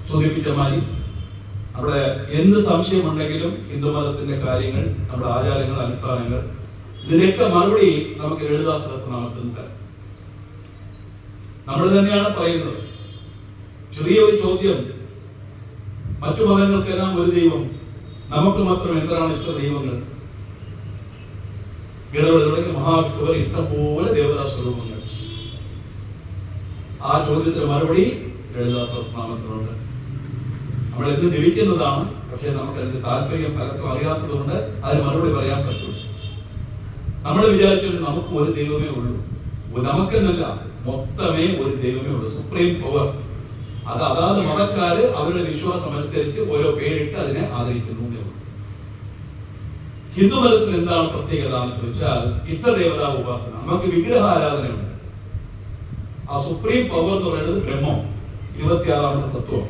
സൂചിപ്പിച്ച മാതിരി നമ്മുടെ എന്ത് സംശയമുണ്ടെങ്കിലും ഹിന്ദുമതത്തിന്റെ കാര്യങ്ങൾ, നമ്മുടെ ആചാരങ്ങൾ, അനുഷ്ഠാനങ്ങൾ, ഇതിനൊക്കെ മറുപടി നമുക്ക് ലളിതാ സഹസ്രനാമത്തിൽ തരാം. നമ്മൾ തന്നെയാണ് പറയുന്നത്. ചെറിയൊരു ചോദ്യം, മറ്റു മതങ്ങൾക്കെല്ലാം ഒരു ദൈവം, നമുക്ക് മാത്രം എന്താണ് ഇത്ര ദൈവങ്ങൾ? ഇടപെടലുണ്ടെങ്കിൽ മഹാവിഷ്ണു പോലെ ഇഷ്ടംപോലെ ദേവതാ സ്വരൂപങ്ങൾ. ആ ചോദ്യത്തിന് മറുപടി ലളിതാ സഹസ്രനാമത്തിലുണ്ട്. നമ്മൾ എന്ത് ജപിക്കുന്നതാണ്, പക്ഷെ നമുക്ക് അതിന്റെ താല്പര്യം പലർക്കും അറിയാത്തത് കൊണ്ട് അതിന് മറുപടി പറയാൻ പറ്റും. നമ്മൾ വിചാരിച്ചത് നമുക്ക് ഒരു ദൈവമേ ഉള്ളൂ. നമുക്കെന്നല്ല, മൊത്തമേ ഒരു ദൈവമേ ഉള്ളൂ, സുപ്രീം പവർ. അത് അതാത് മതക്കാര് അവരുടെ വിശ്വാസം അനുസരിച്ച് ഓരോ പേരിട്ട് അതിനെ ആദരിക്കുന്നു. ഹിന്ദു മതത്തിൽ എന്താണ് പ്രത്യേകത എന്ന് ചോദിച്ചാൽ ഇഷ്ടദേവതാ ഉപാസന. നമുക്ക് വിഗ്രഹാരാധനയുണ്ട്. ആ സുപ്രീം പവർ എന്ന് പറയുന്നത് ബ്രഹ്മം, 26ാമത്തെ തത്വം.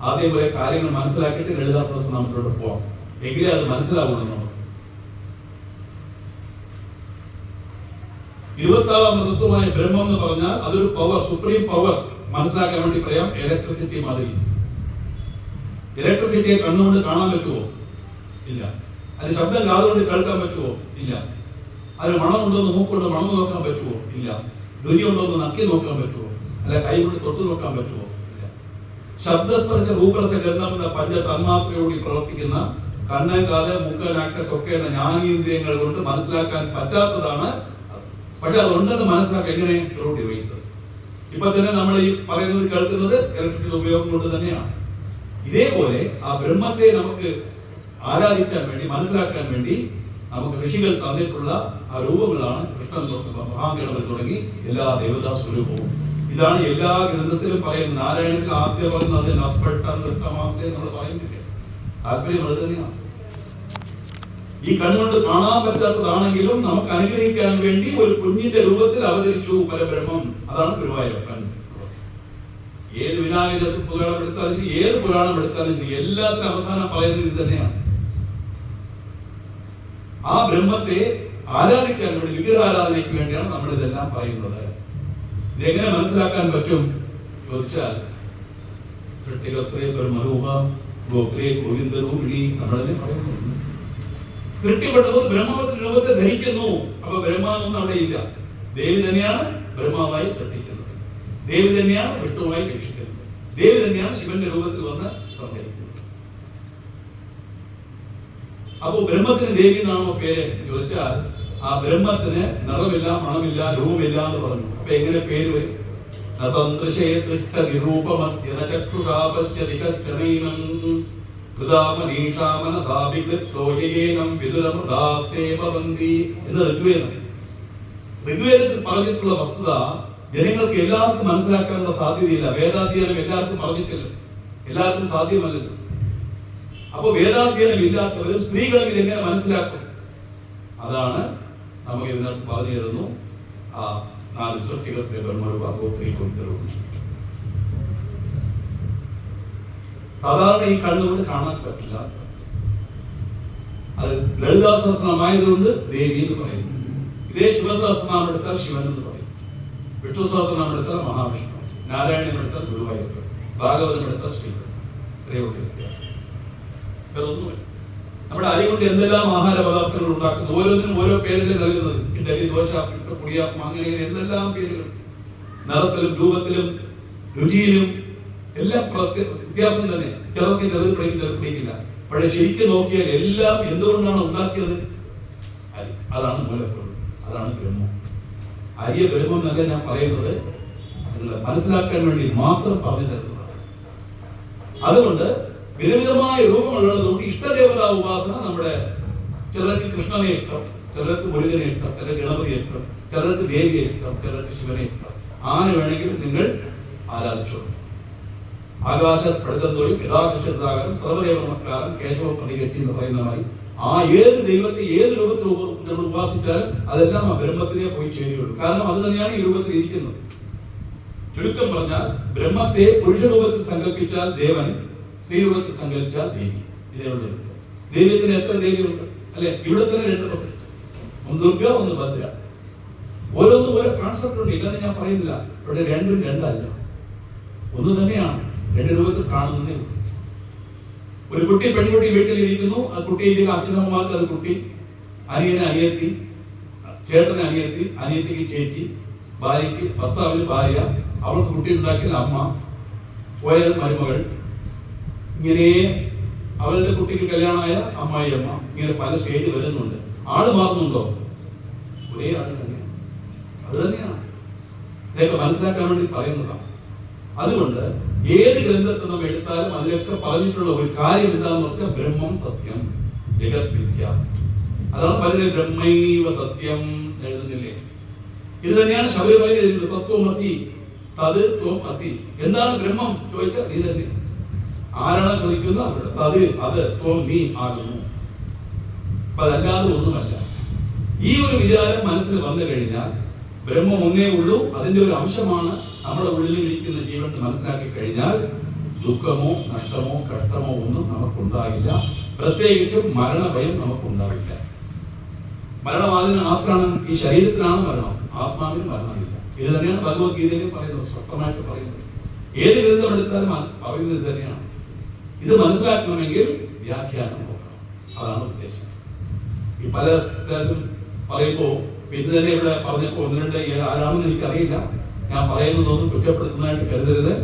ആദ്യം വരെ കാര്യങ്ങൾ മനസ്സിലാക്കിയിട്ട് ലളിതാ സഹസ്രനാമത്തിലോട്ട് പോവാം, എങ്കിലേ അത് മനസ്സിലാവുള്ളൂ. നമുക്ക് 26ാമത്തെ തത്വമായ ബ്രഹ്മം എന്ന് പറഞ്ഞാൽ അതൊരു പവർ, സുപ്രീം പവർ. മനസ്സിലാക്കാൻ വേണ്ടി പറയാം, ഇലക്ട്രിസിറ്റി മാതിരി. ഇലക്ട്രിസിറ്റിയെ കണ്ണുകൊണ്ട് കാണാൻ പറ്റുമോ? ഇല്ല. അതിന് ശബ്ദം കാതുകൊണ്ട് കേൾക്കാൻ പറ്റുമോ? ഇല്ല. അതിന് മണമുണ്ടോന്ന് മൂക്കൊണ്ട് മണം നോക്കാൻ പറ്റുമോ? ഇല്ല. രുചി ഉണ്ടോന്ന് നക്കി നോക്കാൻ പറ്റുമോ? അല്ല കൈ കൊണ്ട് തൊട്ട് നോക്കാൻ പറ്റുമോ? ഇല്ല. ശബ്ദസ്പർശ രൂപരസ ഗന്ധം എന്ന പഞ്ച തന്മാത്രയോടി പ്രവർത്തിക്കുന്ന കണ്ണ്, കാത്, മൂക്ക്, നാക്ക്, ത്വക്ക് എന്ന ജ്ഞാനേന്ദ്രിയങ്ങൾ കൊണ്ട് മനസ്സിലാക്കാൻ പറ്റാത്തതാണ്. പക്ഷെ അതുണ്ടെന്ന് മനസ്സിലാക്കാൻ എങ്ങനെ? Through devices. ഇപ്പൊ തന്നെ നമ്മൾ ഈ പറയുന്നത് കേൾക്കുന്നത് ഇലക്ട്രിസിറ്റി ഉപയോഗം കൊണ്ട് തന്നെയാണ്. ഇതേപോലെ ആ ബ്രഹ്മത്തെ നമുക്ക് ആരാധിക്കാൻ വേണ്ടി, മനസ്സിലാക്കാൻ വേണ്ടി നമുക്ക് ഋഷികൾ തന്നിട്ടുള്ള ആ രൂപങ്ങളാണ് കൃഷ്ണൻ തൊട്ട് മഹാഗണപതി തുടങ്ങി എല്ലാ ദേവതാ സ്വരൂപവും. ഇതാണ് എല്ലാ ഗ്രന്ഥത്തിലും പറയുന്നത്. നാരായണത്തിൽ ആദ്യം പറയുന്നത് നസ്പട്ടം നൃത്തമാത്രേ നമ്മൾ പറയുന്നില്ല. താല്പര്യം അത് തന്നെയാണ്. ഈ കണ്ണുകൊണ്ട് കാണാൻ പറ്റാത്തതാണെങ്കിലും നമുക്ക് അനുഗ്രഹിക്കാൻ വേണ്ടി ഒരു കുഞ്ഞിന്റെ രൂപത്തിൽ അവതരിച്ചു പരബ്രഹ്മം. അതാണ് ഗുരുവായൂരപ്പൻ. ഏത് വിനായക പുരാണം എടുത്താലും ശരി, ഏത് പുരാണം എടുത്താലും ശരി, എല്ലാത്തിനും അവസാനം പറയുന്നത് ഇത് തന്നെയാണ്. ആ ബ്രഹ്മത്തെ ആരാധിക്കാൻ വേണ്ടി, വിഗ്രഹാരാധനയ്ക്ക് വേണ്ടിയാണ് നമ്മൾ ഇതെല്ലാം പറയുന്നത്. ഇതെങ്ങനെ മനസ്സിലാക്കാൻ പറ്റും ചോദിച്ചാൽ സൃഷ്ടികർത്തേ ബ്രഹ്മരൂപ ഗോത്രേ ഗോവിന്ദരൂപിണി നമ്മളതിനെ പറയുന്നു. സൃഷ്ടിപ്പെട്ടപ്പോൾ ബ്രഹ്മത്തിന്റെ രൂപത്തെ ധരിക്കുന്നു. അപ്പൊ ബ്രഹ്മാവൊന്നും അവിടെ ഇല്ല. ദേവി തന്നെയാണ് ബ്രഹ്മാവായി സൃഷ്ടിക്കുന്നത്. ദേവി തന്നെയാണ് വിഷ്ണുവായി രക്ഷിക്കുന്നത്. ദേവി തന്നെയാണ് ശിവന്റെ രൂപത്തിൽ വന്ന് സംഹരിക്കുന്നത്. അപ്പോ ബ്രഹ്മത്തിന് ദേവി എന്നാണോ പേര് ചോദിച്ചാൽ ആ ബ്രഹ്മത്തിന് നിറമില്ല, മണമില്ല, രൂപമില്ല എന്ന് പറഞ്ഞു. അപ്പൊ എങ്ങനെ പേര് വരും? എന്ന് ഋഗ്വേദത്തിൽ പറഞ്ഞിട്ടുള്ള വസ്തുത ജനങ്ങൾക്ക് എല്ലാവർക്കും മനസ്സിലാക്കാനുള്ള സാധ്യതയില്ല. വേദാധ്യയനം എല്ലാവർക്കും പറഞ്ഞിട്ടില്ല, എല്ലാവർക്കും സാധ്യമല്ലല്ലോ. അപ്പൊ വേദാധ്യയനം ഇല്ലാത്തവരും സ്ത്രീകളും ഇതെങ്ങനെ മനസ്സിലാക്കും? അതാണ് നമുക്ക് ഇതിനകത്ത് പറഞ്ഞു തരുന്നു. ആ 4 സൃഷ്ടികത്തെ ബ്രഹ്മരൂപ ഗോത്രീ ഗോവിന്ദരൂപി. സാധാരണ ഈ കണ്ണുകൊണ്ട് കാണാൻ പറ്റില്ല. അത് ലളിതാ സഹസ്രനാമായതുകൊണ്ട് ദേവി എന്ന് പറയുന്നു. ഇതേ ശിവസഹസ്രനാമം എടുത്താൽ ശിവൻ എന്ന് പറയും. വിഷ്ണു സഹസ്രനാമം എടുത്താൽ മഹാവിഷ്ണു, നാരായണൻ എടുത്താൽ ഗുരുവായൂരപ്പൻ, ഭാഗവതം എടുത്താൽ ശ്രീകൃഷ്ണൻ. ഇത്രയേ ഉള്ളൂ വ്യത്യാസം. ഒന്നുമില്ല. നമ്മുടെ അരി കൊണ്ട് എന്തെല്ലാം ആഹാര പദാർത്ഥങ്ങൾ ഉണ്ടാക്കുന്നു, ഓരോന്നിനും ഓരോ പേരിലെ നൽകുന്നത്. ഇഡലി, ദോശ, പിട്ട്, പുളിയാപ്പം, അങ്ങനെ എന്തെല്ലാം പേരുകൾ. നിറത്തിലും രൂപത്തിലും രുചിയിലും എല്ലാം വ്യത്യാസം തന്നെ. ചിലർക്ക് ചെറുത് പിടിക്കും, ചെറുത് പിടിക്കില്ല. പക്ഷെ ശരിക്കും നോക്കിയാൽ എല്ലാം എന്തുകൊണ്ടാണ് ഉണ്ടാക്കിയത്? അരി. അതാണ് മൂലപ്പൊരുൾ, അതാണ് ബ്രഹ്മം. അരിയെ ബ്രഹ്മം എന്നല്ല ഞാൻ പറയുന്നത്, നിങ്ങൾ മനസ്സിലാക്കാൻ വേണ്ടി മാത്രം പറഞ്ഞു തരുന്നതാണ്. അതുകൊണ്ട് വിധവിധമായ രൂപങ്ങളുള്ളതുകൊണ്ട് ഇഷ്ടദേവതാ ഉപാസന നമ്മുടെ ചിലർക്ക് കൃഷ്ണനെ ഇഷ്ടം, ചിലർക്ക് മുരുകനെ ഇഷ്ടം, ചിലർക്ക് ഗണപതിയെ ഇഷ്ടം, ചിലർക്ക് ദേവിയെ ഇഷ്ടം, ചിലർക്ക് ശിവനെ ഇഷ്ടം. ആരെ വേണമെങ്കിലും നിങ്ങൾ ആരാധിച്ചോളൂ. ആകാശ പഠിതന്തോയും യഥാകൃഷ്ണസാഗരം സർവദേവ നമസ്കാരം കേശവം പ്രതികച്ചി എന്ന് പറയുന്നതായി ആ ഏത് ദൈവത്തെ ഏത് രൂപത്തിൽ നമ്മൾ ഉപാസിച്ചാലും അതെല്ലാം ആ ബ്രഹ്മത്തിനെ പോയി ചേരുകയുള്ളൂ. കാരണം അത് തന്നെയാണ് ഈ രൂപത്തിൽ ഇരിക്കുന്നത്. ചുരുക്കം പറഞ്ഞാൽ ബ്രഹ്മത്തെ പുരുഷ രൂപത്തിൽ സങ്കല്പിച്ചാൽ ദേവൻ, സ്ത്രീ രൂപത്തിൽ സങ്കല്പിച്ചാൽ ദേവി. ഇതേയുള്ള വ്യത്യാസം. ദൈവത്തിന് എത്ര ദേവിയുണ്ട് അല്ലെ? ഇവിടെ തന്നെ 2 പ്രതിഷ്ഠ, ഒന്ന് ദുർഗ, ഒന്ന് ഭദ്ര. ഓരോന്നും ഓരോ കോൺസെപ്റ്റ് ഉണ്ട്, ഇല്ലെന്ന് ഞാൻ പറയുന്നില്ല. ഇവിടെ രണ്ടും രണ്ടല്ല, ഒന്ന് തന്നെയാണ്. രണ്ട് രൂപത്തിൽ കാണുന്നതേ ഉള്ളൂ. ഒരു കുട്ടി പെൺകുട്ടി വീട്ടിലിരിക്കുന്നു, ആ കുട്ടിയിലേക്ക് അച്ഛനമ്മമാർക്ക് അത് കുട്ടി, അനിയന് അനിയത്തി, ചേട്ടന് അനിയത്തി, അനിയത്തിക്ക് ചേച്ചി, ഭാര്യയ്ക്ക് ഭർത്താവിന് ഭാര്യ, അവൾക്ക് കുട്ടി ഉണ്ടാക്കിയ അമ്മ, പോയാൽ മരുമകൾ, ഇങ്ങനെ അവളുടെ കുട്ടിക്ക് കല്യാണമായ അമ്മായി അമ്മ, ഇങ്ങനെ പല സ്റ്റേജ് വരുന്നുണ്ട്. ആള് മാറുന്നുണ്ടോ? ഒരേ ആള് തന്നെയാണ്. അത് തന്നെയാണ് ഇതൊക്കെ മനസ്സിലാക്കാൻ വേണ്ടി പറയുന്നതാണ്. അതുകൊണ്ട് ഏത് ഗ്രന്ഥത്തെ നമ്മൾ എടുത്താലും അതിലൊക്കെ പറഞ്ഞിട്ടുള്ള ഒരു കാര്യം എന്താണെന്ന് പറഞ്ഞാൽ ബ്രഹ്മം സത്യം ജഗത് മിഥ്യ. അതാണ് പലരും ബ്രഹ്മൈവ സത്യം എഴുതുന്നില്ലേ? ഇത് തന്നെയാണ് ശബരിമലയിൽ എഴുതുന്നത്. തത്വമസി തത് ത്വം അസി. എന്താണ് ബ്രഹ്മം ചോദിച്ചാൽ നീ തന്നെ. ആരാണ് ചോദിക്കുന്നത്? അവിടെ തത് അത് ത്വം നീ ആകുന്നു. അപ്പൊ അതല്ലാതെ ഒന്നുമല്ല. ഈ ഒരു വിചാരം മനസ്സിൽ വന്നു കഴിഞ്ഞാൽ ബ്രഹ്മം ഒന്നേ ഉള്ളൂ, അതിന്റെ ഒരു അംശമാണ് നമ്മുടെ ഉള്ളിൽ ഇരിക്കുന്ന ജീവൻ മനസ്സിലാക്കി കഴിഞ്ഞാൽ ദുഃഖമോ നഷ്ടമോ കഷ്ടമോ ഒന്നും നമുക്കുണ്ടാകില്ല. പ്രത്യേകിച്ചും മരണഭയം നമുക്കുണ്ടാവില്ല. മരണം അതിന് ആർക്കാണ്? ഈ ശരീരത്തിനാണ് മരണം, ആത്മാവിന് മരണമില്ല. ഇത് തന്നെയാണ് ഭഗവത്ഗീതയിലും പറയുന്നത്, സ്പഷ്ടമായിട്ട് പറയുന്നത്. ഏത് ഗ്രന്ഥം എടുത്താലും പറയുന്നത് ഇത് തന്നെയാണ്. ഇത് മനസ്സിലാക്കണമെങ്കിൽ വ്യാഖ്യാനം നോക്കണം. അതാണ് ഉദ്ദേശം. ഈ പല സ്ഥലത്തും പറയുമ്പോൾ പിന്നെ തന്നെ ഇവിടെ പറഞ്ഞപ്പോൾ ഒന്ന് രണ്ട് ആരാണെന്ന് എനിക്കറിയില്ല. ഞാൻ പറയുന്നതൊന്നും കുറ്റപ്പെടുത്തുന്നതായിട്ട് കരുതരുത്.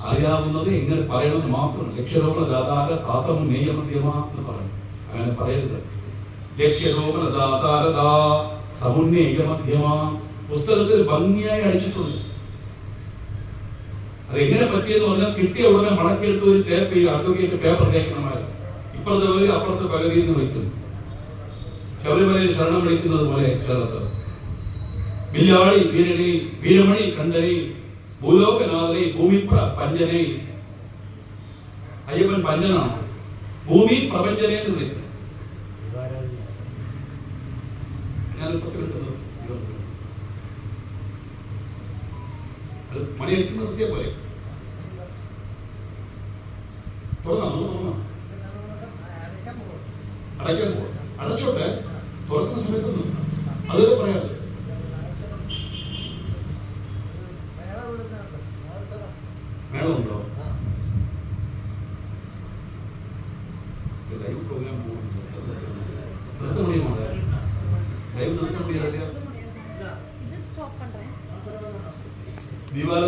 അറിയാവുന്നത് എങ്ങനെ പറയണമെന്ന് മാത്രം. ലക്ഷ്യരോപണ ദാതാര ദാസമു നെയ്യമധ്യമ എന്ന് പറയണം. അങ്ങനെ പറയരുത്. ലക്ഷ്യരോപണ ദാതാരദാ സമുന്നേയമധ്യമ പുസ്തകത്തിൽ ഭംഗിയായി അടിച്ചിട്ടുണ്ട്. അതെങ്ങനെ പറ്റിയെന്ന് പറഞ്ഞാൽ കിട്ടിയ ഉടനെ മടക്കിയെടുത്ത് ഒരു ടേപ്പ് ഈ അഡ്വക്കേറ്റ് പേപ്പർ തേക്കണമായിരുന്നു. ഇപ്പുറത്തെ പകുതി അപ്പുറത്തെ പകുതി എന്ന് വയ്ക്കുന്നു. ശബരിമലയിൽ ശരണം വിളിക്കുന്നത് പോലെ കേരളത്തിൽ വില്ലാളി വീരണി വീരമണി കണ്ഠനി ഭൂലോകനാഥനെ ഭൂമി പഞ്ചനെ. അയ്യപ്പൻ പഞ്ചനാണ്. ഭൂമി പ്രപഞ്ചനെ എന്ന് വിളിക്കും. അത് മണിയടിക്കുന്ന നിർത്തിയ പോലെ തുറന്നോ അടയ്ക്കാൻ പോകും. അടച്ചോട്ടെ, തുറക്കുന്ന സമയത്ത് നിർത്താം. അതൊക്കെ പറയാറ്. മേളമുണ്ടോ? ലൈവ് പ്രോഗ്രാം നിർത്ത മുടിയുമോ? ലൈവ് നിർത്ത മുടിയാ? ദീപാല